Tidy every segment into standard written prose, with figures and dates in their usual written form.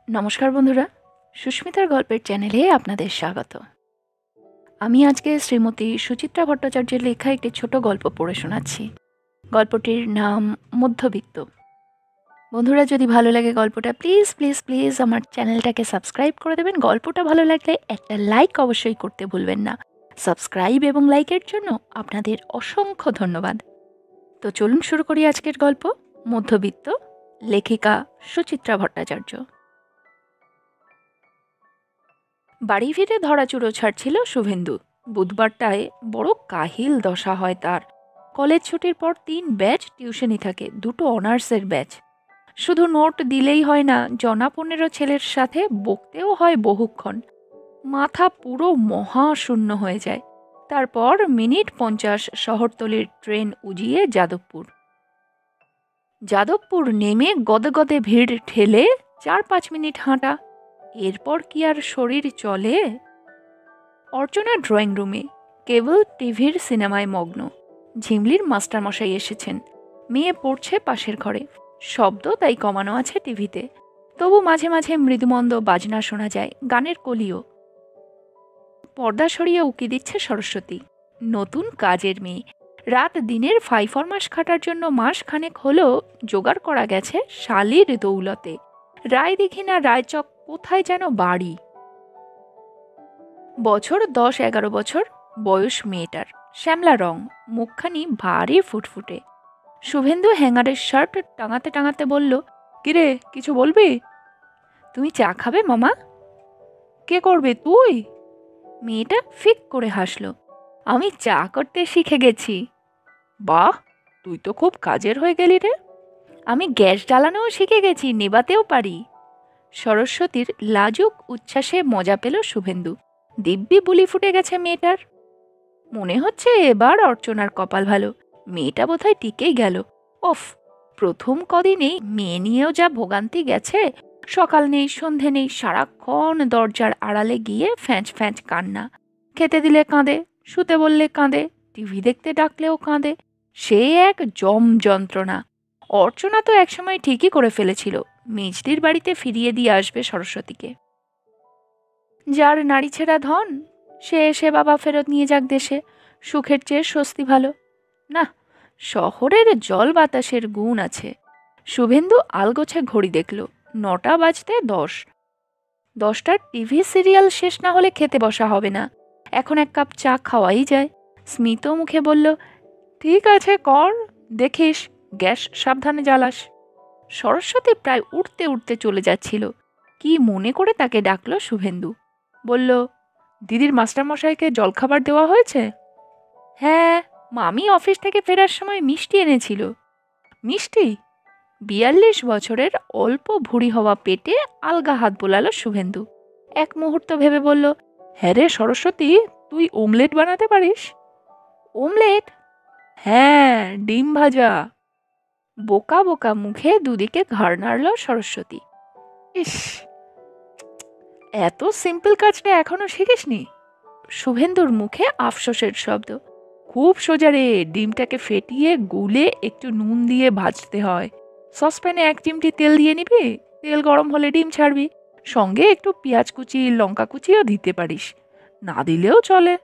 নমস্কার বন্ধুরা, সুস্মিতার গল্পের চ্যানেলে আপনাদের স্বাগত। আমি আজকে শ্রীমতী সুচিত্রা ভট্টাচার্যের লেখা একটি ছোট গল্প পড়ে শোনাচ্ছি। গল্পটির নাম মধ্যবিত্ত। বন্ধুরা, যদি ভালো লাগে গল্পটা প্লিজ প্লিজ প্লিজ আমার চ্যানেলটাকে সাবস্ক্রাইব করে দেবেন। গল্পটা ভালো লাগলে একটা লাইক অবশ্যই করতে ভুলবেন না। সাবস্ক্রাইব এবং লাইকের জন্য আপনাদের অসংখ্য ধন্যবাদ। তো চলুন শুরু করি আজকের গল্প মধ্যবিত্ত, লেখিকা সুচিত্রা ভট্টাচার্য। বাড়ি ফিরে ধরাচুরো ছাড়ছিল শুভেন্দু। বুধবারটায় বড় কাহিল দশা হয় তার। কলেজ ছুটির পর 3 ব্যাচ টিউশনি থাকে, 2টো অনার্সের ব্যাচ। শুধু নোট দিলেই হয় না, জনা 15 ছেলের সাথে বকতেও হয় বহুক্ষণ। মাথা পুরো মহাশূন্য হয়ে যায়। তারপর মিনিট 50 শহরতলির ট্রেন উজিয়ে যাদবপুর নেমে গদে গদে ভিড় ঠেলে 4-5 মিনিট হাঁটা। এরপর কি আর শরীর চলে? অর্চনা ড্রয়িং রুমে কেবল টিভির সিনেমায় মগ্ন। ঝিমলির মাস্টারমশাই এসেছেন। মেয়ে পড়ছে পাশের ঘরে। শব্দ তাই কমানো আছে টিভিতে, তবু মাঝে মাঝে মৃদুমন্দ বাজনা শোনা যায়, গানের কলিও। পর্দা সরিয়ে উকি দিচ্ছে সরস্বতী। নতুন কাজের মেয়ে। রাত দিনের ফাইফরমাস খাটার জন্য মাস খানেক হলো জোগাড় করা গেছে শালির দৌলতে। রায়দিঘি না রায়চক কোথায় যেন বাড়ি। বছর 10-11 বছর বয়স মেয়েটার। শ্যামলা রং, মুখখানি ভারী ফুটফুটে। শুভেন্দু হ্যাঙ্গারের শার্ট টাঙাতে টাঙাতে বলল, কিরে, কিছু বলবি? তুমি চা খাবে মামা? কে করবে, তুই? মেয়েটা ফিক করে হাসল। আমি চা করতে শিখে গেছি। বাহ, তুই তো খুব কাজের হয়ে গেলি রে। আমি গ্যাস জ্বালানোও শিখে গেছি, নেবাতেও পারি। সরস্বতীর লাজুক উচ্ছ্বাসে মজা পেল শুভেন্দু। দিব্যি বুলি ফুটে গেছে মেয়েটার। মনে হচ্ছে এবার অর্চনার কপাল ভালো। মেয়েটা বোধহয় টিকেই গেল। ওফ, প্রথম কদিনেই মেয়ে নিয়েও যা ভোগান্তি গেছে। সকাল নেই সন্ধে নেই, সারাক্ষণ দরজার আড়ালে গিয়ে ফ্যাঁচ ফ্যাঁচ কান্না। খেতে দিলে কাঁদে, শুতে বললে কাঁদে, টিভি দেখতে ডাকলেও কাঁদে। সে এক যন্ত্রণা। অর্চনা তো একসময় ঠিকই করে ফেলেছিল, মেজদির বাড়িতে ফিরিয়ে দিয়ে আসবে সরস্বতীকে। যার নারী ছেঁড়া ধন, সে এসে বাবা ফেরত নিয়ে যাক দেশে। সুখের চেয়ে স্বস্তি ভালো। না, শহরের জল বাতাসের গুণ আছে। শুভেন্দু আলগোছে ঘড়ি দেখল, 9টা বাজতে 10। 10টার টিভি সিরিয়াল শেষ না হলে খেতে বসা হবে না। এখন এক কাপ চা খাওয়াই যায়। স্মিত মুখে বলল, ঠিক আছে কর, দেখিস গ্যাস সাবধানে জ্বালাস। সরস্বতী প্রায় উঠতে উঠতে চলে যাচ্ছিল। কি মনে করে তাকে ডাকল শুভেন্দু। বলল, দিদির মাস্টারমশাইকে জলখাবার দেওয়া হয়েছে? হ্যাঁ, মামি অফিস থেকে ফেরার সময় মিষ্টি এনেছিল। মিষ্টি? 42 বছরের অল্প ভুঁড়ি হওয়া পেটে আলগা হাত বোলালো শুভেন্দু। এক মুহূর্ত ভেবে বলল, হ্যাঁ রে সরস্বতী, তুই ওমলেট বানাতে পারিস? ওমলেট? হ্যাঁ, ডিম ভাজা। বোকা বোকা মুখে দুদিকে ঘাড় নাড়ল সরস্বতী। ইস, এত সিম্পল কাজটা এখনো শিখিসনি? শুভেন্দুর মুখে আফসোসের শব্দ। খুব সোজা রে, ডিমটাকে ফেটিয়ে গুলে একটু নুন দিয়ে ভাজতে হয়। সসপ্যানে 1 চিমটি তেল দিয়ে নিবি। তেল গরম হলে ডিম ছাড়বি। সঙ্গে একটু পেঁয়াজ কুচি, লঙ্কা কুচিও দিতে পারিস, না দিলেও চলে।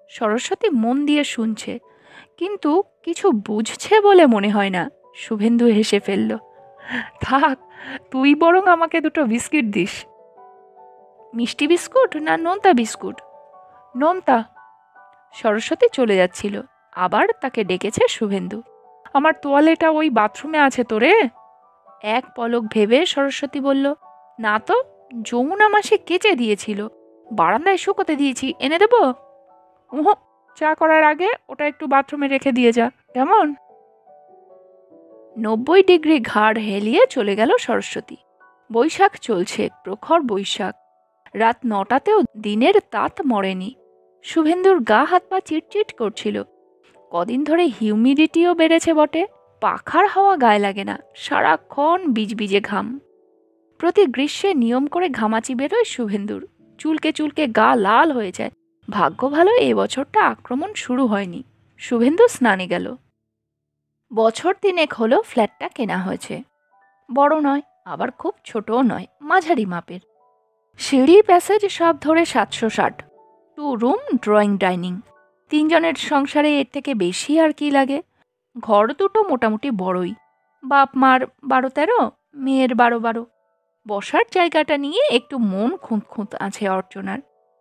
সরস্বতী মন দিয়ে শুনছে, কিন্তু কিছু বুঝছে বলে মনে হয় না। শুভেন্দু হেসে ফেলল। থাক, তুই বরং আমাকে 2টো বিস্কিট দিস। মিষ্টি বিস্কুট না নোনতা বিস্কুট? নোনতা। সরস্বতী চলে যাচ্ছিল, আবার তাকে ডেকেছে শুভেন্দু। আমার তোয়ালেটা ওই বাথরুমে আছে তো রে। এক পলক ভেবে সরস্বতী বলল, না তো, যমুনা মাসে কেচে দিয়েছিল, বারান্দায় শুকোতে দিয়েছি, এনে দেব? উহু, চা করার আগে ওটা একটু বাথরুমে রেখে দিয়ে যা, কেমন? 90 ডিগ্রি ঘাড় হেলিয়ে চলে গেল সরস্বতী। বৈশাখ চলছে, প্রখর বৈশাখ। রাত 9টাতেও দিনের তাত মরেনি। শুভেন্দুর গা হাত পা চিটচিট করছিল। কদিন ধরে হিউমিডিটিও বেড়েছে বটে। পাখার হাওয়া গায়ে লাগে না, সারাক্ষণ বিজবিজে ঘাম। প্রতি গ্রীষ্মে নিয়ম করে ঘামাচি বেরোয় শুভেন্দুর। চুলকে চুলকে গা লাল হয়ে যায়। ভাগ্য ভালো এবছরটা আক্রমণ শুরু হয়নি। শুভেন্দু স্নানে গেল। বছর 3 হলো ফ্ল্যাটটা কেনা হয়েছে। বড় নয়, আবার খুব ছোটও নয়, মাঝারি মাপের। সিঁড়ি প্যাসেজ সব ধরে 760। 2 রুম, ড্রয়িং, ডাইনিং। 3 জনের সংসারে এর থেকে বেশি আর কি লাগে। ঘর দুটো মোটামুটি বড়ই, বাপ মার 12-13, মেয়ের 12-12। বসার জায়গাটা নিয়ে একটু মন খুঁত খুঁত আছে অর্চনার,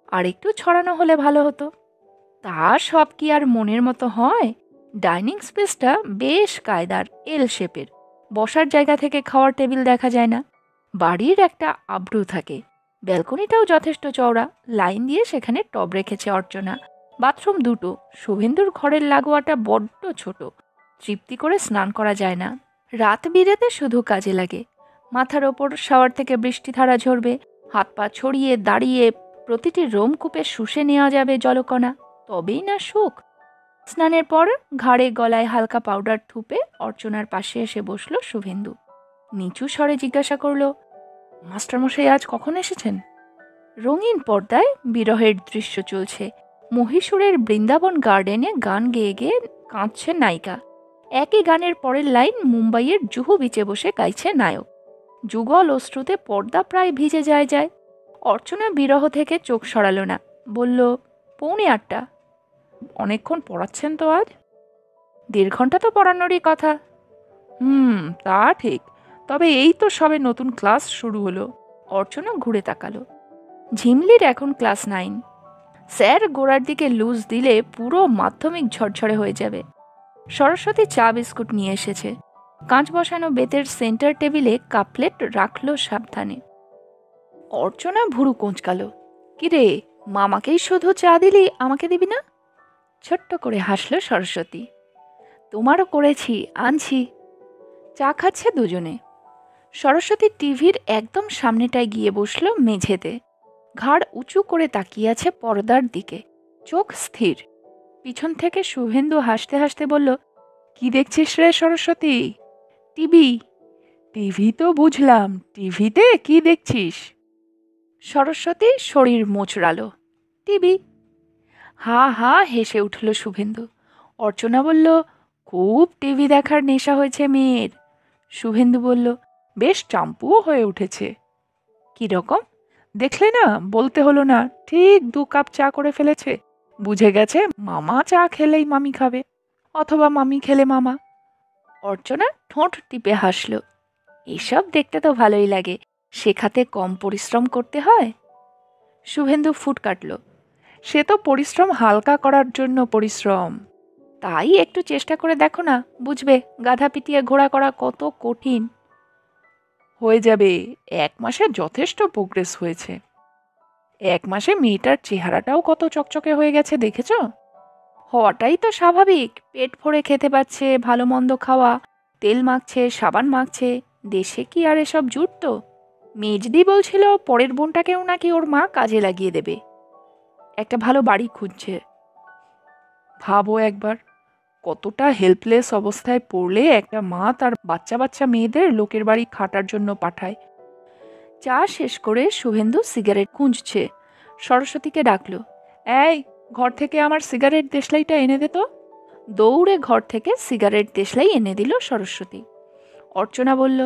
আর একটু ছড়ানো হলে ভালো হতো। তা সব কি আর মনের মতো হয়? ডাইনিং স্পেসটা বেশ কায়দার, এল শেপের। বসার জায়গা থেকে খাওয়ার টেবিল দেখা যায় না। বাড়ির একটা আব্রু থাকে। ব্যালকনিটাও যথেষ্ট চওড়া, লাইন দিয়ে সেখানে টব রেখেছে অর্চনা। বাথরুম দুটো। শুভেন্দুর ঘরের লাগোয়াটা বড্ড ছোট, তৃপ্তি করে স্নান করা যায় না। রাত বিরেতে শুধু কাজে লাগে। মাথার ওপর শাওয়ার থেকে বৃষ্টিধারা ঝরবে, হাত পা ছড়িয়ে দাঁড়িয়ে প্রতিটি রোমকূপে শুষে নেওয়া যাবে জলকণা, তবেই না সুখ। স্নানের পর ঘাড়ে গলায় হালকা পাউডার থুপে অর্চনার পাশে এসে বসল শুভেন্দু। নিচু স্বরে জিজ্ঞাসা করল, মাস্টারমশাই আজ কখন এসেছেন? রঙিন পর্দায় বিরহের দৃশ্য চলছে। মহীশূরের বৃন্দাবন গার্ডেনে গান গেয়ে গেয়ে কাঁদছে নায়িকা। একই গানের পরের লাইন মুম্বাইয়ের জুহু বিচে বসে গাইছে নায়ক। যুগল অশ্রুতে পর্দা প্রায় ভিজে যায়। অর্চনা বিরহ থেকে চোখ সরালো না, বলল, 7:45। অনেকক্ষণ পড়াচ্ছেন তো আজ? 1.5 ঘন্টা তো পড়ানোরই কথা। তা ঠিক, তবে এই তো সবে নতুন ক্লাস শুরু হলো। অর্চনা ঘুরে তাকালো। ঝিমলির এখন ক্লাস 9। স্যার গোড়ার দিকে লুজ দিলে পুরো মাধ্যমিক ঝরঝরে হয়ে যাবে। সরস্বতী চা বিস্কুট নিয়ে এসেছে। কাঁচ বসানো বেতের সেন্টার টেবিলে কাপলেট রাখলো সাবধানে। অর্চনা ভুরু কোঁচকালো। কিরে, মামাকেই শুধু চা দিলি, আমাকে দিবি না? ছোট্ট করে হাসল সরস্বতী। তোমারও করেছি, আনছি। চা খাচ্ছে দুজনে। সরস্বতী টিভির একদম সামনেটায় গিয়ে বসল মেঝেতে। ঘাড় উঁচু করে তাকিয়ে আছে পর্দার দিকে, চোখ স্থির। পিছন থেকে শুভেন্দু হাসতে হাসতে বলল, কি দেখছিস রে সরস্বতী? টিভি। টিভি তো বুঝলাম, টিভিতে কি দেখছিস? সরস্বতী শরীর মোচড়ালো। টিভি। হা হা হেসে উঠল শুভেন্দু। অর্চনা বলল, খুব টিভি দেখার নেশা হয়েছে মেয়ের। শুভেন্দু বলল, বেশ চাম্পুও হয়ে উঠেছে। কি রকম? দেখলে না, বলতে হলো না, ঠিক 2 কাপ চা করে ফেলেছে। বুঝে গেছে মামা চা খেলেই মামি খাবে, অথবা মামি খেলে মামা। অর্চনা ঠোঁট টিপে হাসল। এসব দেখতে তো ভালোই লাগে, শেখাতে কম পরিশ্রম করতে হয়। শুভেন্দু ফুট কাটল। সে তো পরিশ্রম হালকা করার জন্য পরিশ্রম। তাই একটু চেষ্টা করে দেখো না, বুঝবে গাধা পিটিয়ে ঘোড়া করা কত কঠিন। হয়ে যাবে, 1 মাসে যথেষ্ট প্রোগ্রেস হয়েছে। 1 মাসে মেয়েটার চেহারাটাও কত চকচকে হয়ে গেছে দেখেছ? হওয়াটাই তো স্বাভাবিক। পেট ভরে খেতে পাচ্ছে, ভালো মন্দ খাওয়া, তেল মাখছে, সাবান মাখছে। দেশে কি আর এসব জুটত? মেজদি বলছিল পরের বোনটাকেও নাকি ওর মা কাজে লাগিয়ে দেবে। একটা ভালো বাড়ি খুঁজছে। ভাবো একবার, কতটা হেল্পলেস অবস্থায় পড়লে একটা মা তার বাচ্চা বাচ্চা মেয়েদের লোকের বাড়ি খাটার জন্য পাঠায়। চা শেষ করে শুভেন্দু সিগারেট খুঁজছে। সরস্বতীকে ডাকলো, এই, ঘর থেকে আমার সিগারেট দেশলাইটা এনে দে তো। দৌড়ে ঘর থেকে সিগারেট দেশলাই এনে দিল সরস্বতী। অর্চনা বলল,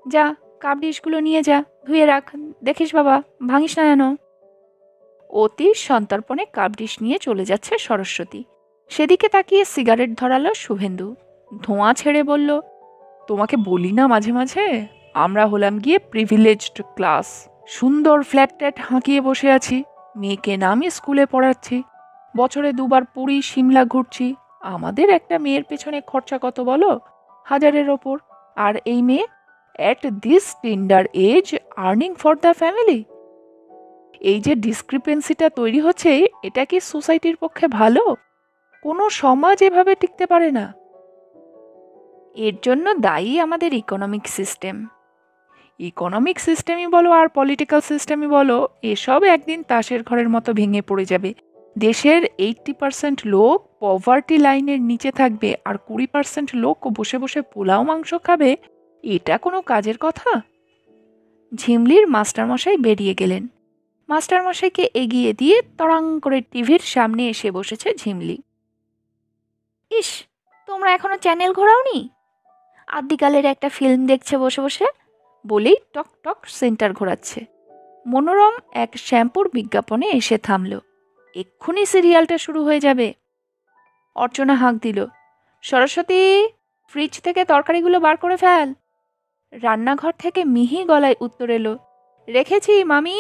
যা, কাপ ডিশগুলো নিয়ে যা, ধুয়ে রাখ। দেখিস বাবা, ভাঙিস না যেন। অতি সন্তর্পণে কাপ ডিশ নিয়ে চলে যাচ্ছে সরস্বতী। সেদিকে তাকিয়ে সিগারেট ধরালো শুভেন্দু। ধোঁয়া ছেড়ে বলল, তোমাকে বলি না মাঝে মাঝে, আমরা হলাম গিয়ে প্রিভিলেজড ক্লাস। সুন্দর ফ্ল্যাট ট্যাট হাঁকিয়ে বসে আছি। মেয়েকে নামি স্কুলে পড়াচ্ছি। বছরে 2 বার পুরী সিমলা ঘুরছি। আমাদের একটা মেয়ের পেছনে খরচা কত বলো? 1000-এর ওপর। আর এই মেয়ে at this tender age earning for the family. এই যে ডিসক্রিপেন্সিটা তৈরি হচ্ছে, এটা কি সোসাইটির পক্ষে ভালো? কোনো সমাজ এভাবে টিকতে পারে না। এর জন্য দায়ী আমাদের ইকোনমিক সিস্টেম। ইকোনমিক সিস্টেমই বলো আর পলিটিক্যাল সিস্টেমই বলো, এসব একদিন তাসের ঘরের মতো ভেঙে পড়ে যাবে। দেশের 80% লোক পভার্টি লাইনের নিচে থাকবে, আর 20% লোক বসে বসে পোলাও মাংস খাবে। এটা কোনো কাজের কথা? ঝিমলির মাস্টারমশাই বেরিয়ে গেলেন। মাস্টারমশাইকে এগিয়ে দিয়ে তড়াং করে টিভির সামনে এসে বসেছে ঝিমলি। ইস, তোমরা এখনো চ্যানেল ঘোরাওনি? আদ্যিকালের একটা ফিল্ম দেখছে বসে বসে। বলেই টক টক সেন্টার ঘোরাচ্ছে। মনোরম এক শ্যাম্পুর বিজ্ঞাপনে এসে থামল। এক্ষুনি সিরিয়ালটা শুরু হয়ে যাবে। অর্চনা হাঁক দিল, সরস্বতী, ফ্রিজ থেকে তরকারিগুলো বার করে ফেল। রান্নাঘর থেকে মিহি গলায় উত্তর এলো, রেখেছি মামি।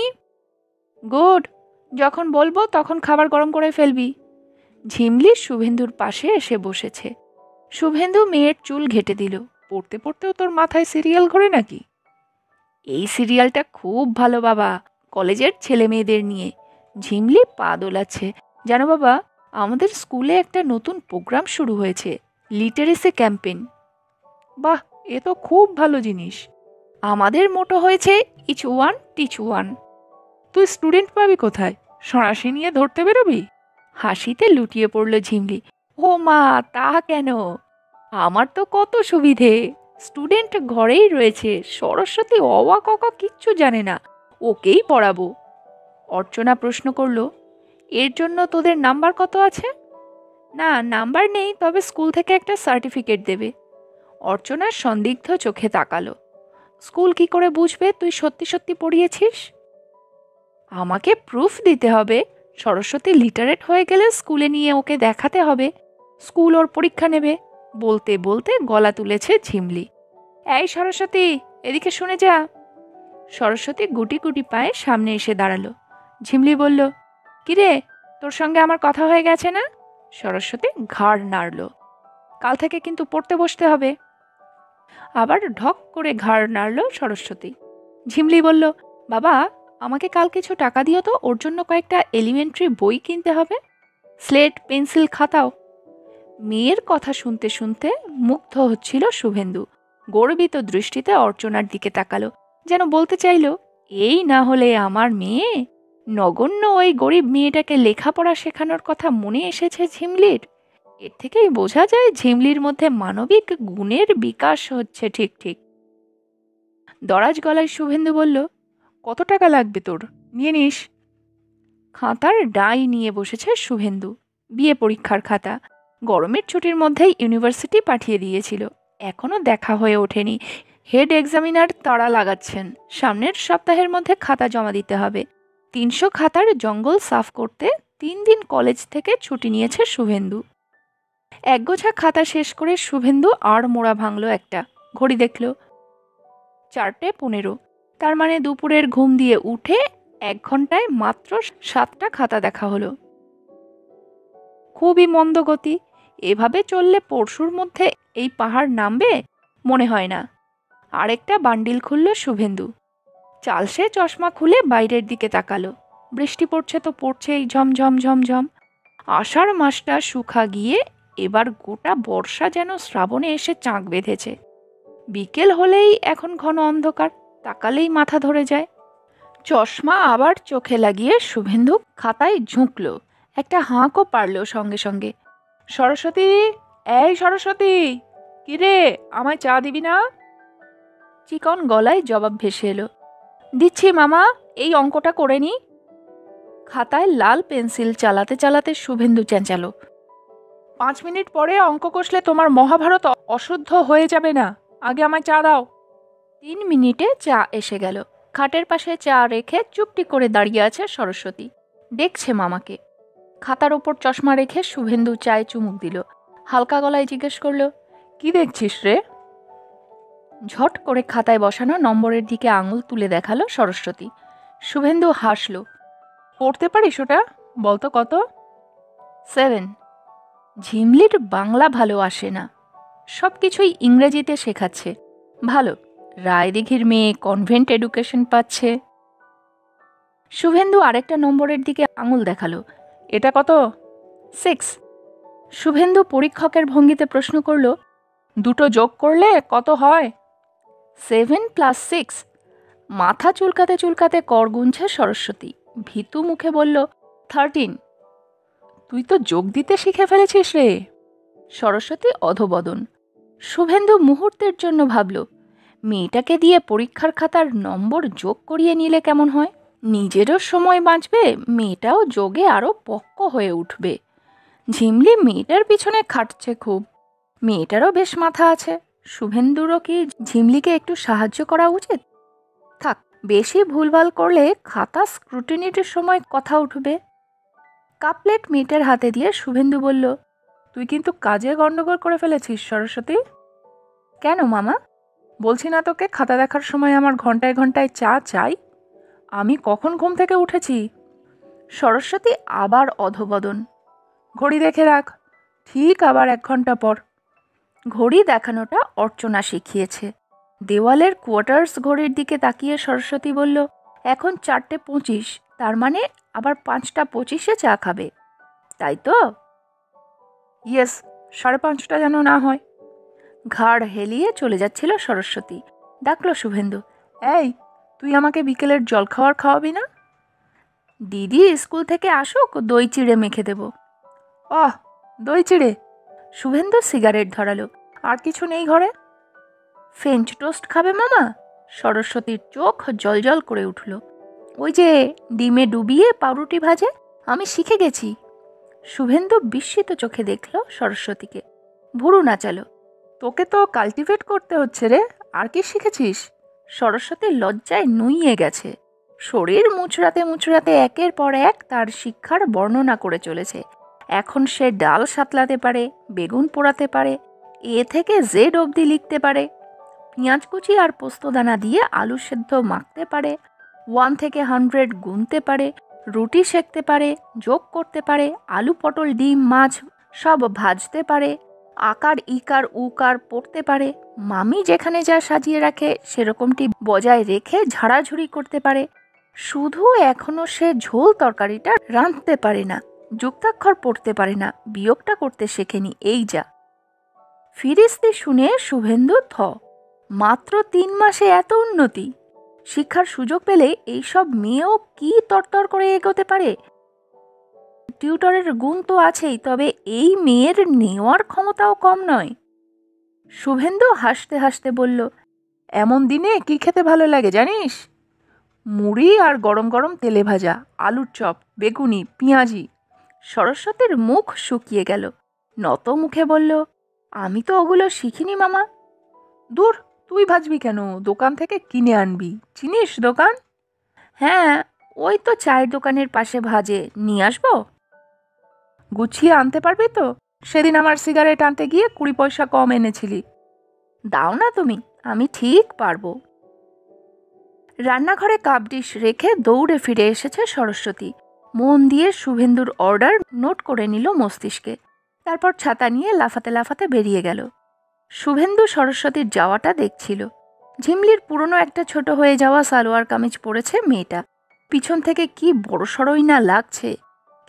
গুড, যখন বলবো তখন খাবার গরম করে ফেলবি। ঝিমলি শুভেন্দুর পাশে এসে বসেছে। শুভেন্দু মেয়ের চুল ঘেটে দিল, পড়তে পড়তেও তোর মাথায় সিরিয়াল ঘোরে নাকি? এই সিরিয়ালটা খুব ভালো বাবা, কলেজের ছেলে মেয়েদের নিয়ে। ঝিমলি পা দোলাচ্ছে, জানো বাবা, আমাদের স্কুলে একটা নতুন প্রোগ্রাম শুরু হয়েছে, লিটারেসি ক্যাম্পেইন। বাহ, এ তো খুব ভালো জিনিস। আমাদের মোটো হয়েছে ইচ ওয়ান টিচ ওয়ান। তুই স্টুডেন্ট পাবি কোথায়? সরাসরি নিয়ে ধরতে বেরোবি? হাসিতে লুটিয়ে পড়ল ঝিমলি। ও মা, তা কেন? আমার তো কত সুবিধে, স্টুডেন্ট ঘরেই রয়েছে। সরস্বতী অওয়া ককা কিচ্ছু জানে না, ওকেই পড়াবো। অর্চনা প্রশ্ন করল, এর জন্য তোদের নাম্বার কত আছে? না, নাম্বার নেই, তবে স্কুল থেকে একটা সার্টিফিকেট দেবে। অর্চনার সন্দিগ্ধ চোখে তাকালো। স্কুল কি করে বুঝবে তুই সত্যি সত্যি পড়িয়েছিস? আমাকে প্রুফ দিতে হবে। সরস্বতী লিটারেট হয়ে গেলে স্কুলে নিয়ে ওকে দেখাতে হবে, স্কুল ওর পরীক্ষা নেবে। বলতে বলতে গলা তুলেছে ঝিমলি। এই সরস্বতী, এদিকে শুনে যা। সরস্বতী গুটি গুটি পায়ে সামনে এসে দাঁড়ালো। ঝিমলি বলল, কিরে, তোর সঙ্গে আমার কথা হয়ে গেছে না? সরস্বতী ঘাড় নাড়ল। কাল থেকে কিন্তু পড়তে বসতে হবে। আবার ঢক করে ঘাড় নাড়ল সরস্বতী। ঝিমলি বলল, বাবা, আমাকে কাল কিছু টাকা দিও তো, ওর জন্য কয়েকটা এলিমেন্টারি বই কিনতে হবে, স্লেট, পেন্সিল, খাতাও। মেয়ের কথা শুনতে শুনতে মুগ্ধ হচ্ছিল শুভেন্দু। গর্বিত দৃষ্টিতে অর্চনার দিকে তাকালো, যেন বলতে চাইল, এই না হলে আমার মেয়ে। নগণ্য ওই গরিব মেয়েটাকে লেখাপড়া শেখানোর কথা মনে এসেছে ঝিমলির। এর থেকেই বোঝা যায় ঝিমলির মধ্যে মানবিক গুণের বিকাশ হচ্ছে। ঠিক ঠিক। দরাজ গলায় শুভেন্দু বলল, কত টাকা লাগবে তোর? নিয়ে নিস। খাতার ডাই নিয়ে বসেছে শুভেন্দু। বিয়ে পরীক্ষার খাতা। গরমের ছুটির মধ্যেই ইউনিভার্সিটি পাঠিয়ে দিয়েছিল, এখনো দেখা হয়ে ওঠেনি। হেড এক্সামিনার তাড়া লাগাচ্ছেন, সামনের সপ্তাহের মধ্যে খাতা জমা দিতে হবে। 300 খাতার জঙ্গল সাফ করতে 3 দিন কলেজ থেকে ছুটি নিয়েছে শুভেন্দু। একগোছা খাতা শেষ করে শুভেন্দু আর মোড়া ভাঙল একটা। ঘড়ি দেখল 4:15। তার মানে দুপুরের ঘুম দিয়ে উঠে 1 ঘন্টায় মাত্র 7টা খাতা দেখা হলো। খুবই মন্দ গতি। এভাবে চললে পরশুর মধ্যে এই পাহাড় নামবে মনে হয় না। আরেকটা বান্ডিল খুলল শুভেন্দু। চালসে চশমা খুলে বাইরের দিকে তাকালো। বৃষ্টি পড়ছে তো পড়ছেই, ঝমঝম ঝমঝম। আষাঢ় মাসটা শুকা গিয়ে এবার গোটা বর্ষা যেন শ্রাবণে এসে চাঁক বেঁধেছে। বিকেল হলেই এখন ঘন অন্ধকার, তাকালেই মাথা ধরে যায়। চশমা আবার চোখে লাগিয়ে শুভেন্দু খাতায় ঝুঁকল। একটা হাঁকও পারল সঙ্গে সঙ্গে। সরস্বতী, এই সরস্বতী, কিরে, আমায় চা দিবি না? চিকন গলায় জবাব ভেসে এলো, দিচ্ছি মামা, এই অঙ্কটা করে নি। খাতায় লাল পেন্সিল চালাতে চালাতে শুভেন্দু চেঁচালো, 5 মিনিট পরে অঙ্ক কষলে তোমার মহাভারত অশুদ্ধ হয়ে যাবে না, আগে আমায় চা দাও। 3 মিনিটে চা এসে গেল। খাটের পাশে চা রেখে চুপটি করে দাঁড়িয়ে আছে সরস্বতী, দেখছে মামাকে। খাতার ওপর চশমা রেখে শুভেন্দু চায়ে চুমুক দিল। হালকা গলায় জিজ্ঞেস করল, কি দেখছিস রে? ঝট করে খাতায় বসানো নম্বরের দিকে আঙুল তুলে দেখালো সরস্বতী। শুভেন্দু হাসল, পড়তে পারিস ওটা? বলতো কত? 7। ঝিমলির বাংলা ভালো আসে না, সব কিছুই ইংরেজিতে শেখাচ্ছে। ভালো, রায়দিঘির মেয়ে কনভেন্ট এডুকেশন পাচ্ছে। শুভেন্দু আরেকটা নম্বরের দিকে আঙুল দেখালো, এটা কত? 6। শুভেন্দু পরীক্ষকের ভঙ্গিতে প্রশ্ন করল, দুটো যোগ করলে কত হয়? 7 + 6। মাথা চুলকাতে চুলকাতে কর গুনছে সরস্বতী। ভীতু মুখে বলল, 13। তুই তো যোগ দিতে শিখে ফেলেছিস রে। সরস্বতী অধবদন। শুভেন্দু মুহূর্তের জন্য ভাবল, মেয়েটাকে দিয়ে পরীক্ষার খাতার নম্বর যোগ করিয়ে নিলে কেমন হয়? নিজেরও সময় বাঁচবে, মেয়েটাও যোগে আরও পক্ক হয়ে উঠবে। ঝিমলি মেয়েটার পিছনে খাটছে খুব। মেয়েটারও বেশ মাথা আছে। শুভেন্দুরও কি ঝিমলিকে একটু সাহায্য করা উচিত? বেশি ভুলভাল করলে খাতা স্ক্রুটিনির সময় কথা উঠবে। কাপলেট মেয়েটার হাতে দিয়ে শুভেন্দু বলল, তুই কিন্তু কাজে গন্ডগোল করে ফেলেছিস সরস্বতী। কেন মামা? বলছি না তোকে খাতা দেখার সময় আমার ঘন্টায় ঘন্টায় চা চাই? আমি কখন ঘুম থেকে উঠেছি? সরস্বতী আবার অধোবদন। ঘড়ি দেখে রাখ, ঠিক আবার 1 ঘন্টা পর। ঘড়ি দেখানোটা অর্চনা শিখিয়েছে। দেওয়ালের কোয়ার্টার্স ঘড়ির দিকে তাকিয়ে সরস্বতী বলল, এখন 4:25, তার মানে আবার 5:25 চা খাবে, তাই তো? ইয়েস, 5:30 যেন না হয়। ঘাড় হেলিয়ে চলে যাচ্ছিল সরস্বতী। ডাকলো শুভেন্দু, এই, তুই আমাকে বিকেলের জলখাবার খাওয়াবি না? দিদি স্কুল থেকে আসুক, দই চিড়ে মেখে দেব। অহ, দই চিড়ে? শুভেন্দু সিগারেট ধরালো। আর কিছু নেই ঘরে? ফ্রেঞ্চ টোস্ট খাবে মামা? সরস্বতীর চোখ জলজল করে উঠল। ওই যে ডিমে ডুবিয়ে পাউরুটি ভাজে, আমি শিখে গেছি। শুভেন্দু বিস্মিত চোখে দেখল সরস্বতীকে, ভুরু নাচালো। তোকে তো কাল্টিভেট করতে হচ্ছে রে, আর কি শিখেছিস? সরস্বতী লজ্জায় নুইয়ে গেছে। শরীর মুচড়াতে মুচড়াতে একের পর এক তার শিক্ষার বর্ণনা করে চলেছে। এখন সে ডাল সাতলাতে পারে, বেগুন পোড়াতে পারে, এ থেকে জেড অবধি লিখতে পারে, পেঁয়াজ কুচি আর পোস্তদানা দিয়ে আলু সেদ্ধ মাখতে পারে, 1 থেকে 100 গুনতে পারে, রুটি সেঁকতে পারে, যোগ করতে পারে, আলু পটল ডিম মাছ সব ভাজতে পারে, আকার ইকার উকার পড়তে পারে, মামি যেখানে যা সাজিয়ে রাখে সেরকমটি বজায় রেখে ঝাড়াঝুড়ি করতে পারে। শুধু এখনো সে ঝোল তরকারিটা রাঁধতে পারে না, যুক্তাক্ষর পড়তে পারে না, বিয়োগটা করতে শেখেনি, এই যা। ফিরিস্তি শুনে শুভেন্দু থ। মাত্র 3 মাসে এত উন্নতি! শিক্ষার সুযোগ পেলে এইসব মেয়েও কি তরতর করে এগোতে পারে। টিউটরের গুণ তো আছেই, তবে এই মেয়ের নেওয়ার ক্ষমতাও কম নয়। শুভেন্দু হাসতে হাসতে বলল, এমন দিনে কি খেতে ভালো লাগে জানিস? মুড়ি আর গরম গরম তেলে ভাজা, আলুর চপ, বেগুনি, পেঁয়াজি। সরস্বতীর মুখ শুকিয়ে গেল। নত মুখে বলল, আমি তো ওগুলো শিখিনি মামা। দূর, তুই ভাজবি কেন? দোকান থেকে কিনে আনবি। চিনিস দোকান? হ্যাঁ, ওই তো চায়ের দোকানের পাশে ভাজে, নিয়ে আসবো? গুছিয়ে আনতে পারবি তো? সেদিন আমার সিগারেট আনতে গিয়ে 20 পয়সা কম এনেছিলি। দাও না তুমি, আমি ঠিক পারবো। রান্নাঘরে কাপ ডিশ রেখে দৌড়ে ফিরে এসেছে সরস্বতী। মন দিয়ে শুভেন্দুর অর্ডার নোট করে নিল মস্তিষ্কে। তারপর ছাতা নিয়ে লাফাতে লাফাতে বেরিয়ে গেল। শুভেন্দু সরস্বতীর যাওয়াটা দেখছিল। ঝিমলির পুরনো একটা ছোট হয়ে যাওয়া সালোয়ার কামিজ পরেছে মেয়েটা। পিছন থেকে কি বড়সড়ই না লাগছে।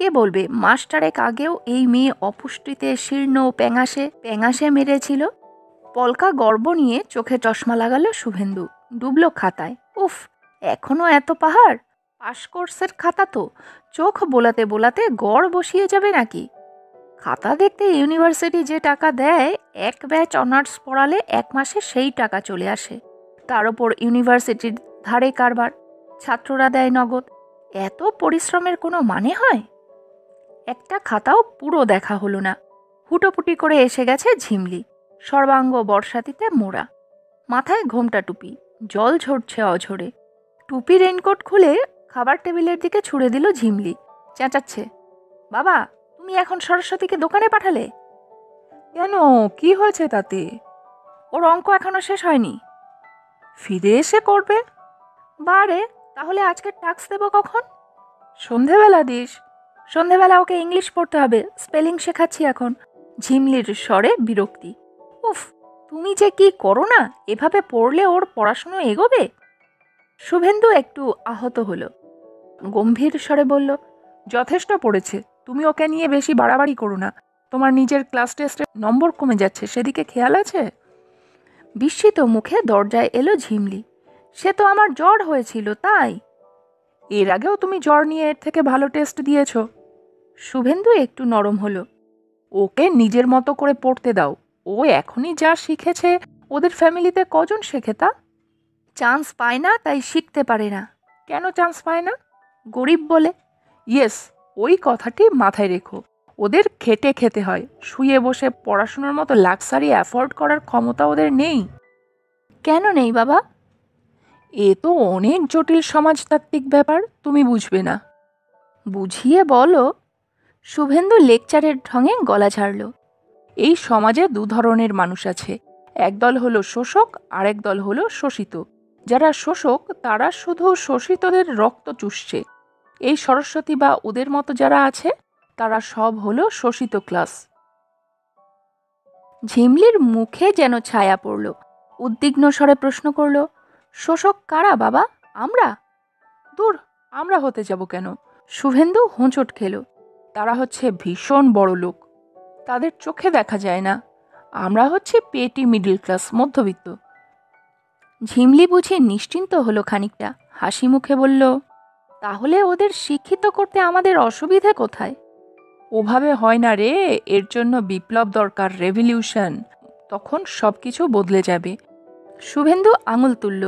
কে বলবে মাসটারেক আগেও এই মেয়ে অপুষ্টিতে শীর্ণ প্যাঙাশে মেরেছিল। পলকা গর্ব নিয়ে চোখে চশমা লাগালো শুভেন্দু। ডুবলো খাতায়। উফ, এখনো এত পাহাড়! পাশ কোর্সের খাতা তো, চোখ বোলাতে বোলাতে গড় বসিয়ে যাবে নাকি? খাতা দেখতে ইউনিভার্সিটি যে টাকা দেয়, 1 ব্যাচ অনার্স পড়ালে 1 মাসে সেই টাকা চলে আসে। তার ওপর ইউনিভার্সিটির ধারে কারবার, ছাত্ররা দেয় নগদ। এত পরিশ্রমের কোনো মানে হয়? একটা খাতাও পুরো দেখা হলো না। হুটোপুটি করে এসে গেছে ঝিমলি, সর্বাঙ্গ বর্ষাতিতে মোড়া, মাথায় ঘোমটা টুপি, জল ঝরছে অঝরে। টুপি রেইনকোট খুলে খাবার টেবিলের দিকে ছুড়ে দিল ঝিমলি। চেঁচাচ্ছে, বাবা, তুমি এখন সরস্বতীকে দোকানে পাঠালে কেন? কি হয়েছে তাতে? ওর অঙ্ক এখনো শেষ হয়নি। ফিরে এসে করবে। বারে, তাহলে আজকে টাস্ক দেবো কখন? সন্ধেবেলা দিস। সন্ধেবেলা ওকে ইংলিশ পড়তে হবে, স্পেলিং শেখাচ্ছি এখন। ঝিমলির স্বরে বিরক্তি। উফ, তুমি যে কি করো না, এভাবে পড়লে ওর পড়াশুনো এগোবে? শুভেন্দু একটু আহত হলো। গম্ভীর স্বরে বলল, যথেষ্ট পড়েছে, তুমি ওকে নিয়ে বেশি বাড়াবাড়ি করো না। তোমার নিজের ক্লাস টেস্টে নম্বর কমে যাচ্ছে, সেদিকে খেয়াল আছে? বিস্মিত মুখে দরজায় এলো ঝিমলি। সে তো আমার জ্বর হয়েছিল তাই। এর আগেও তুমি জ্বর নিয়ে এর থেকে ভালো টেস্ট দিয়েছ। শুভেন্দু একটু নরম হলো। ওকে নিজের মতো করে পড়তে দাও। ও এখনই যা শিখেছে, ওদের ফ্যামিলিতে কজন শেখে তা? চান্স পায় না, তাই শিখতে পারে না। কেন চান্স পায় না? গরিব বলে। ইয়েস, ওই কথাটি মাথায় রেখো। ওদের খেটে খেতে হয়, শুয়ে বসে পড়াশোনার মতো লাক্সারি অ্যাফোর্ড করার ক্ষমতা ওদের নেই। কেন নেই বাবা? এ তো অনেক জটিল সমাজতাত্ত্বিক ব্যাপার, তুমি বুঝবে না। বুঝিয়ে বলো। শুভেন্দু লেকচারের ঢঙে গলা ঝাড়ল। এই সমাজে দু ধরনের মানুষ আছে, একদল হলো শোষক, আরেক দল হলো শোষিত। যারা শোষক তারা শুধু শোষিতদের রক্ত চুষছে। এই সরস্বতী বা ওদের মতো যারা আছে তারা সব হলো শোষিত ক্লাস। ঝিমলির মুখে যেন ছায়া পড়ল। উদ্বিগ্ন স্বরে প্রশ্ন করল, শোষক কারা বাবা? আমরা? দূর, আমরা হতে যাব কেন? শুভেন্দু হোঁচট খেল। তারা হচ্ছে ভীষণ বড় লোক, তাদের চোখে দেখা যায় না। আমরা হচ্ছে পেটি মিডল ক্লাস, মধ্যবিত্ত। ঝিমলি বুঝে নিশ্চিন্ত হলো খানিকটা, হাসি মুখে বলল, তাহলে ওদের শিক্ষিত করতে আমাদের অসুবিধে কোথায়? ওভাবে হয় না রে, এর জন্য বিপ্লব দরকার, রেভলিউশন। তখন সবকিছু বদলে যাবে। শুভেন্দু আঙুল তুলল।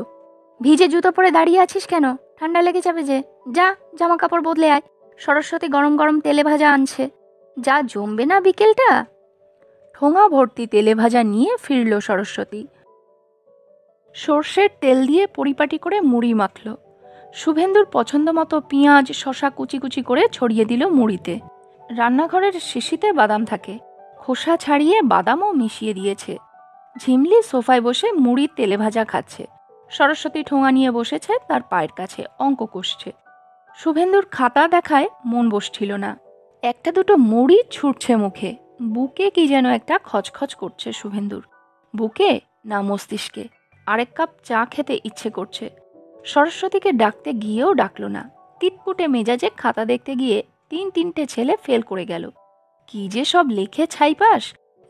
ভিজে জুতো পরে দাঁড়িয়ে আছিস কেন? ঠান্ডা লেগে যাবে যে। যা, জামা কাপড় বদলে আয়। সরস্বতী গরম গরম তেলে ভাজা আনছে, যা জমবে না বিকেলটা। ঠোঙা ভর্তি তেলে ভাজা নিয়ে ফিরল সরস্বতী। সর্ষের তেল দিয়ে পরিপাটি করে মুড়ি মাখল। শুভেন্দুর পছন্দ মতো পেঁয়াজ শশা কুচি কুচি করে ছড়িয়ে দিল মুড়িতে। রান্নাঘরের শিশিতে বাদাম থাকে, খোসা ছাড়িয়ে বাদামও মিশিয়ে দিয়েছে। ঝিমলি সোফায় বসে মুড়ি তেলে ভাজা খাচ্ছে। সরস্বতী ঠোঙা নিয়ে বসেছে তার পায়ের কাছে, অঙ্ক কষছে। শুভেন্দুর খাতা দেখায় মন বসছিল না। একটা দুটো মুড়ি ছুটছে মুখে। বুকে কি যেন একটা খচখচ করছে শুভেন্দুর। বুকে না মস্তিষ্কে। আরেক কাপ চা খেতে ইচ্ছে করছে। সরস্বতীকে ডাকতে গিয়েও ডাকল না। তিতপুটে মেজাজে খাতা দেখতে গিয়ে 3-3টে ছেলে ফেল করে গেল। কি যে সব লেখে ছাইপাস,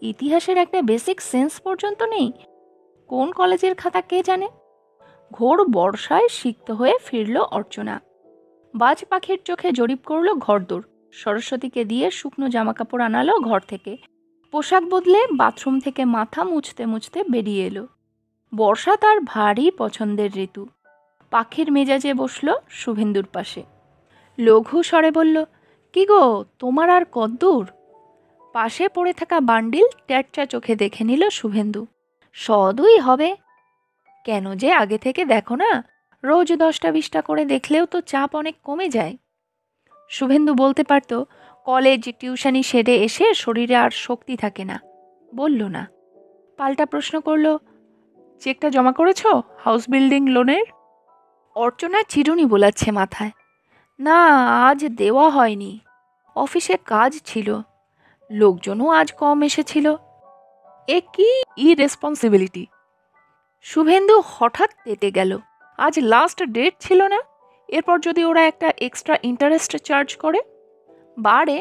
ইতিহাসের একটা বেসিক সেন্স পর্যন্ত নেই। কোন কলেজের খাতা কে জানে। ঘোর বর্ষায় সিক্ত হয়ে ফিরল অর্চনা। বাজ পাখির চোখে জরিপ করল ঘরদোর। সরস্বতীকে দিয়ে শুকনো জামাকাপড় আনালো ঘর থেকে। পোশাক বদলে বাথরুম থেকে মাথা মুছতে মুছতে বেরিয়ে এলো। বর্ষা তার ভারী পছন্দের ঋতু। পাখির মেজাজে বসল শুভেন্দুর পাশে। লঘু স্বরে বলল, কি গো, তোমার আর কদ্দূর? পাশে পড়ে থাকা বান্ডিল ট্যাটচা চোখে দেখে নিল শুভেন্দু। 100-2 হবে। কেন যে আগে থেকে দেখো না? রোজ 10টা-20টা করে দেখলেও তো চাপ অনেক কমে যায়। শুভেন্দু বলতে পারত, কলেজ টিউশনি সেরে এসে শরীরে আর শক্তি থাকে না। বলল না। পাল্টা প্রশ্ন করল, চেকটা জমা করেছ হাউস বিল্ডিং লোনের? অর্চনা চিরুনি বোলাচ্ছে মাথায়। না, আজ দেওয়া হয়নি। অফিসে কাজ ছিল, লোকজনও আজ কম এসেছিল। এ কি ইরেসপন্সিবিলিটি! শুভেন্দু হঠাৎ তেতে গেল। আজ লাস্ট ডেট ছিল না? এরপর যদি ওরা একটা এক্সট্রা ইন্টারেস্ট চার্জ করে? বারে,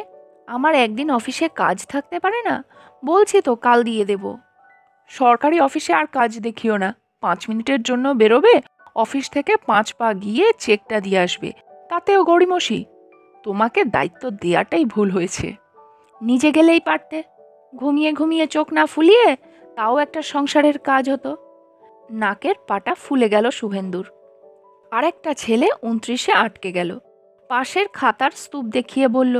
আমার একদিন অফিসে কাজ থাকতে পারে না? বলছি তো কাল দিয়ে দেব। সরকারি অফিসে আর কাজ দেখিও না। 5 মিনিটের জন্য বেরোবে, অফিস থেকে 5 পা গিয়ে চেকটা দিয়ে আসবে, তাতেও গড়িমসি। তোমাকে দায়িত্ব দেয়াটাই ভুল হয়েছে। নিজে গেলেই পারতে। ঘুমিয়ে ঘুমিয়ে চোখ না ফুলিয়ে তাও একটা সংসারের কাজ হতো। নাকের পাটা ফুলে গেল শুভেন্দুর। আরেকটা ছেলে 29-এ আটকে গেল। পাশের খাতার স্তূপ দেখিয়ে বলল,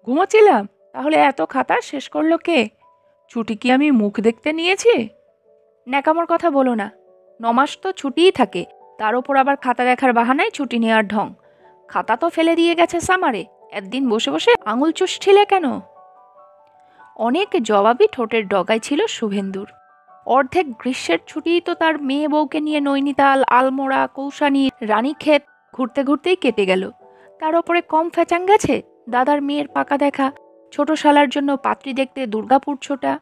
ঘুমোচ্ছিলাম, তাহলে এত খাতা শেষ করলো কে? ছুটি কি আমি মুখ দেখতে নিয়েছি? ন্যাকামোর কথা বলো না। 9 মাস তো ছুটিই থাকে, তার উপর আবার খাতা দেখার বাহানায় ছুটি নেওয়ার ঢং। খাতা তো ফেলে দিয়ে গেছে সামারে, একদিন বসে বসে আঙুল চুষছিলে কেন? অনেক জবাবই ঠোঁটের ডগায় ছিল শুভেন্দুর। অর্ধেক গ্রীষ্মের ছুটিই তো তার মেয়ে বউকে নিয়ে নৈনিতাল, আলমোড়া, কৌশানী, রানীক্ষেত ঘুরতে ঘুরতেই কেটে গেল। তার ওপরে কম ফ্যাচাং গেছে দাদার মেয়ের পাকা দেখা, ছোট শালার জন্য পাত্রী দেখতে দুর্গাপুর ছোটা।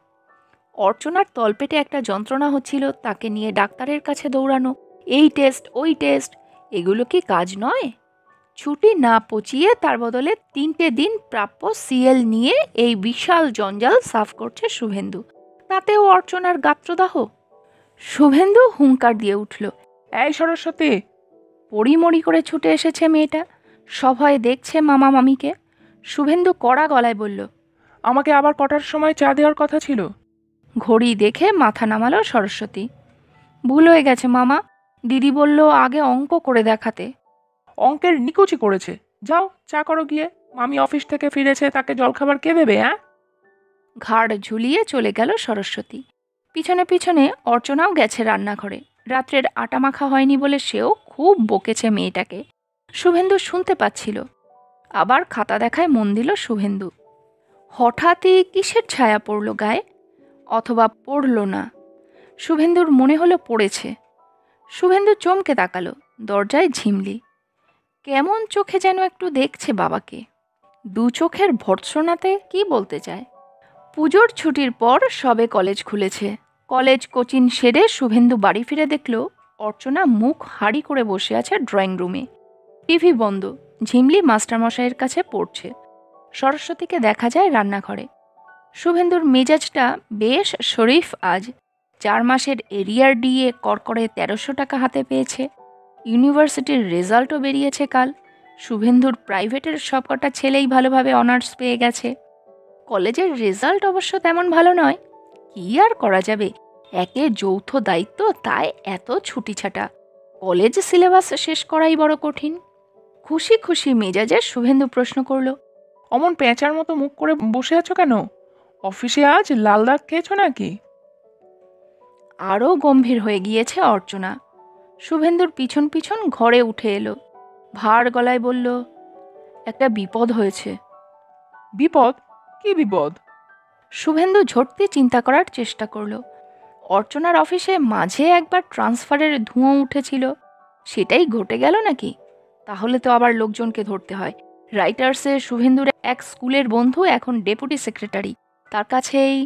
অর্চনার তলপেটে একটা যন্ত্রণা হচ্ছিল, তাকে নিয়ে ডাক্তারের কাছে দৌড়ানো, এই টেস্ট ওই টেস্ট। এগুলো কি কাজ নয়? ছুটি না পচিয়ে তার বদলে 3টে দিন প্রাপ্য সিএল নিয়ে এই বিশাল জঞ্জাল সাফ করছে শুভেন্দু। তাতেও অর্চনার গাত্রদাহ। শুভেন্দু হুঙ্কার দিয়ে উঠল, এই সরস্বতী! পড়িমড়ি করে ছুটে এসেছে মেয়েটা। সভয়ে দেখছে মামা মামিকে। শুভেন্দু কড়া গলায় বলল, আমাকে আবার কটার সময় চা দেওয়ার কথা ছিল? ঘড়ি দেখে মাথা নামালো সরস্বতী। ভুল হয়ে গেছে মামা, দিদি বলল আগে অঙ্ক করে দেখাতে। অঙ্কের নিকুচি করেছে, যাও চা করো গিয়ে। মামি অফিস থেকে ফিরেছে, তাকে জলখাবার কে দেবে? ঘাড় ঝুলিয়ে চলে গেল সরস্বতী। পিছনে পিছনে অর্চনাও গেছে রান্নাঘরে। রাত্রের আটা মাখা হয়নি বলে সেও খুব বকেছে মেয়েটাকে। শুভেন্দু শুনতে পাচ্ছিল। আবার খাতা দেখায় মন দিল শুভেন্দু। হঠাৎই কিসের ছায়া পড়ল গায়ে, অথবা পড়ল না। শুভেন্দুর মনে হলো পড়েছে। শুভেন্দু চমকে তাকালো। দরজায় ঝিমলি। কেমন চোখে যেন একটু দেখছে বাবাকে। দু চোখের ভর্ৎসনাতে কি বলতে চায়। পুজোর ছুটির পর সবে কলেজ খুলেছে। কলেজ কোচিং সেরে শুভেন্দু বাড়ি ফিরে দেখল অর্চনা মুখ হাঁড়ি করে বসে আছে ড্রয়িং রুমে। টিভি বন্ধ। ঝিমলি মাস্টারমশাইয়ের কাছে পড়ছে। সরস্বতীকে দেখা যায় রান্নাঘরে। শুভেন্দুর মেজাজটা বেশ শরীফ আজ। 4 মাসের এরিয়ার দিয়ে কড়কড়ে 1300 টাকা হাতে পেয়েছে। ইউনিভার্সিটির রেজাল্টও বেরিয়েছে কাল। শুভেন্দুর প্রাইভেটের সবকটা ছেলেই ভালোভাবে অনার্স পেয়ে গেছে। কলেজের রেজাল্ট অবশ্য তেমন ভালো নয়। কি আর করা যাবে, একে যৌথ দায়িত্ব, তাই এত ছুটিছাটা। কলেজ সিলেবাস শেষ করাই বড় কঠিন। খুশি খুশি মেজাজে শুভেন্দু প্রশ্ন করল, অমন পেঁচার মতো মুখ করে বসে আছো কেন? অফিসে আজ লাল দাগ খেয়েছো নাকি? আরও গম্ভীর হয়ে গিয়েছে অর্চনা। শুভেন্দুর পিছন পিছন ঘরে উঠে এলো। ভার গলায় বলল, একটা বিপদ হয়েছে। বিপদ? কি বিপদ? শুভেন্দু ঝটতে চিন্তা করার চেষ্টা করল। অর্চনার অফিসে মাঝে একবার ট্রান্সফারের ধুঁয়ো উঠেছিল, সেটাই ঘটে গেল নাকি? তাহলে তো আবার লোকজনকে ধরতে হয়। রাইটার্সে শুভেন্দুর এক স্কুলের বন্ধু এখন ডেপুটি সেক্রেটারি, তার কাছেই।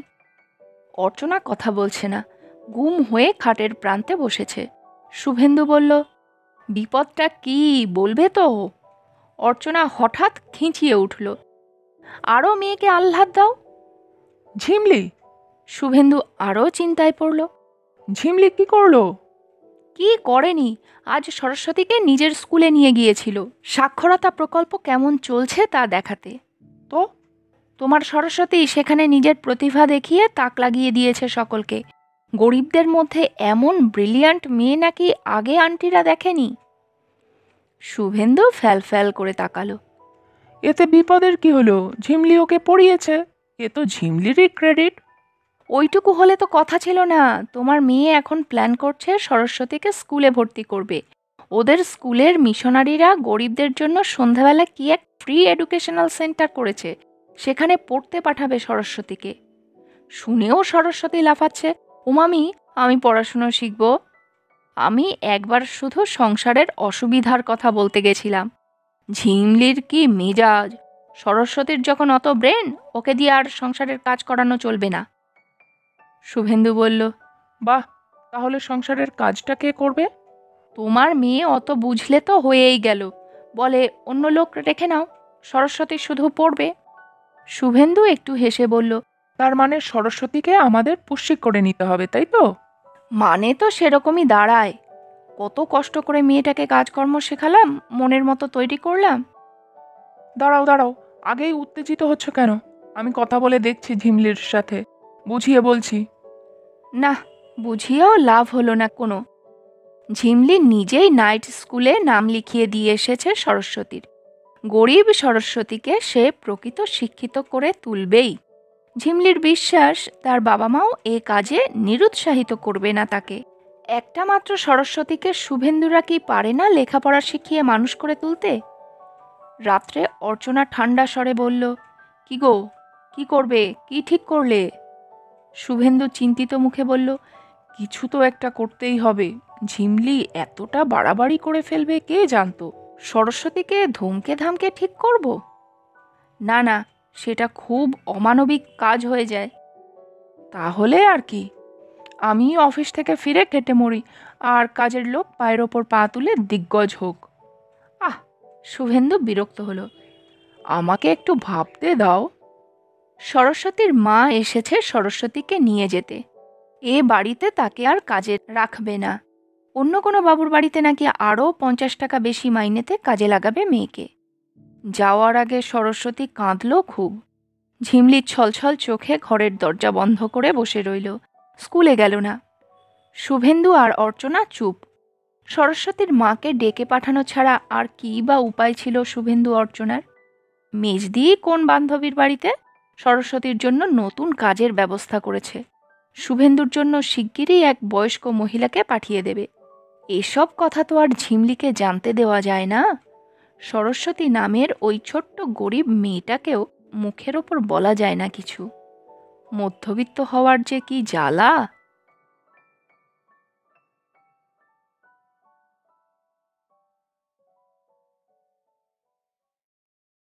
অর্চনা কথা বলছে না, গুম হয়ে খাটের প্রান্তে বসেছে। শুভেন্দু বলল, বিপদটা কি বলবে তো? অর্চনা হঠাৎ খিঁচিয়ে উঠল, আরও মেয়েকে আহ্লাদ দাও। ঝিমলি? শুভেন্দু আরও চিন্তায় পড়ল। ঝিমলি কি করলো? কি করেনি, আজ সরস্বতীকে নিজের স্কুলে নিয়ে গিয়েছিল সাক্ষরতা প্রকল্প কেমন চলছে তা দেখাতে। তো তোমার সরস্বতী সেখানে নিজের প্রতিভা দেখিয়ে তাক লাগিয়ে দিয়েছে সকলকে। গরিবদের মধ্যে এমন ব্রিলিয়ান্ট মেয়ে নাকি আগে আন্টিরা দেখেনি। শুভেন্দু ফ্যাল ফ্যাল করে তাকালো। এতে বিপদের কি হলো? ঝিমলি ওকে পড়িয়েছে, এ তো ঝিমলিরই ক্রেডিট। ওইটুকু হলে তো কথা ছিল না। তোমার মেয়ে এখন প্ল্যান করছে সরস্বতীকে স্কুলে ভর্তি করবে। ওদের স্কুলের মিশনারিরা গরিবদের জন্য সন্ধ্যাবেলা কি এক ফ্রি এডুকেশনাল সেন্টার করেছে, সেখানে পড়তে পাঠাবে সরস্বতীকে। শুনেও সরস্বতী লাফাচ্ছে, ওমামি আমি পড়াশুনো শিখব। আমি একবার শুধু সংসারের অসুবিধার কথা বলতে গেছিলাম। ঝিমলির কি মেজাজ! সরস্বতীর যখন অত ব্রেন, ওকে দিয়ে আর সংসারের কাজ করানো চলবে না। শুভেন্দু বলল, বাহ, তাহলে সংসারের কাজটা কে করবে? তোমার মেয়ে অত বুঝলে তো হয়েই গেল, বলে অন্য লোক রেখে নাও, সরস্বতী শুধু পড়বে। শুভেন্দু একটু হেসে বলল, তার মানে সরস্বতীকে আমাদের পুষ্যিক করে নিতে হবে, তাই তো? মানে তো সেরকমই দাঁড়ায়। কত কষ্ট করে মেয়েটাকে কাজকর্ম শেখালাম, মনের মতো তৈরি করলাম। দাঁড়াও দাঁড়াও, আগেই উত্তেজিত হচ্ছ কেন? আমি কথা বলে দেখছি ঝিমলির সাথে, বুঝিয়ে বলছি। না, বুঝিয়েও লাভ হলো না কোনো। ঝিমলি নিজেই নাইট স্কুলে নাম লিখিয়ে দিয়ে এসেছে সরস্বতীর। গরিব সরস্বতীকে সে প্রকৃত শিক্ষিত করে তুলবেই। ঝিমলির বিশ্বাস তার বাবা মাও এ কাজে নিরুৎসাহিত করবে না তাকে। একটা মাত্র সরস্বতীকে শুভেন্দুরা কি পারে না লেখাপড়া শিখিয়ে মানুষ করে তুলতে? রাত্রে অর্চনা ঠান্ডা স্বরে বলল, কি গো, কি করবে, কি ঠিক করলে? শুভেন্দু চিন্তিত মুখে বলল, কিছু তো একটা করতেই হবে। ঝিমলি এতটা বাড়াবাড়ি করে ফেলবে কে জানতো? সরস্বতীকে ধমকে ধামকে ঠিক করব? না না, সেটা খুব অমানবিক কাজ হয়ে যায়। তাহলে আর কি, আমি অফিস থেকে ফিরে কেটে মরি, আর কাজের লোক পায়ের ওপর পা তুলে দিগ্গজ হোক। আহ! শুভেন্দু বিরক্ত হলো। আমাকে একটু ভাবতে দাও। সরস্বতীর মা এসেছে সরস্বতীকে নিয়ে যেতে। এ বাড়িতে তাকে আর কাজে রাখবে না। অন্য কোনো বাবুর বাড়িতে নাকি আরও 50 টাকা বেশি মাইনেতে কাজে লাগাবে মেয়েকে। যাওয়ার আগে সরস্বতী কাঁদল খুব। ঝিমলির ছলছল চোখে ঘরের দরজা বন্ধ করে বসে রইল, স্কুলে গেল না। শুভেন্দু আর অর্চনা চুপ। সরস্বতীর মাকে ডেকে পাঠানো ছাড়া আর কী বা উপায় ছিল শুভেন্দু অর্চনার? মেজদি কোন বান্ধবীর বাড়িতে সরস্বতীর জন্য নতুন কাজের ব্যবস্থা করেছে। শুভেন্দুর জন্য শিগগিরই এক বয়স্ক মহিলাকে পাঠিয়ে দেবে। এসব কথা তো আর ঝিমলিকে জানতে দেওয়া যায় না। সরস্বতী নামের ওই ছোট্ট গরিব মেয়েটাকেও মুখের ওপর বলা যায় না কিছু। মধ্যবিত্ত হওয়ার যে কি জ্বালা!